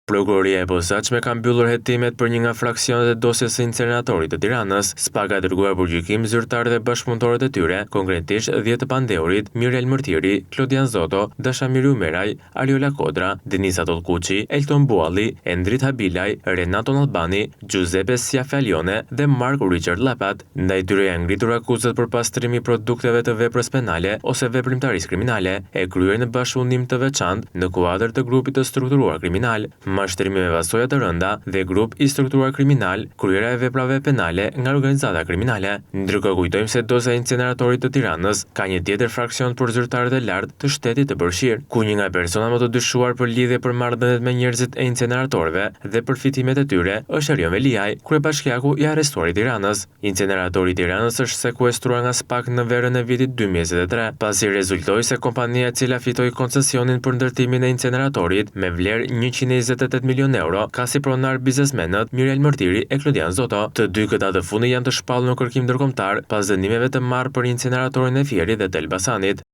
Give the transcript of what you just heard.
Prokuroria e posaçme ka mbyllur hetimet për një nga fraksionet e dosjes së inceneratorit të Tiranës. SPA ka dërguar për gjykim zyrtarët e bashkëpunëtorët e tyre, konkretisht 10 të pandeurit, Mirel Mërtiri, Klodian Zoto, Dashamiri Umeraj, Ariola Kodra, Denisa Tollkuçi, Elton Bualli, Endrit Habilaj, Renato Albani, Giuseppe Schiaffalione dhe Mark Richard Lapat. Ndaj tyre janë ngritur akuzat për pastrimi produkteve të veprës penale ose veprimtarisë kriminale, e kryer në bashkëpunim të veçantë në kuadër të grupit të strukturuar kriminal. Mashtrimi me pasoja të rënda dhe grup i strukturuar kriminal, kryera e veprave penale nga organizata kriminale. Ndërkohë kujtojmë se dosja e inceneratorit të Tiranës ka një tjetër fraksion për zyrtarët e lartë të shtetit të përfshirë, ku një nga persona më të dyshuar për lidhje për marrëdhëniet me njerëzit e inceneratorëve dhe përfitimet e tyre është Erion Veliaj, kryebashkiaku i arrestuar i Tiranës. Inceneratori i Tiranës është sekuestruar nga SPAK në verën e vitit 2023, pasi rezultoi se kompania e cila fitoi koncesionin për ndërtimin e inceneratorit me vlerë 128 milion euro ka si pronar biznesmenët Mirel Mërtiri e Klodian Zoto. Të dy këta të fundit janë të shpallur në kërkim ndërkombëtar pas dënimeve të marrë për inceneratorin e Fierit dhe të Elbasanit.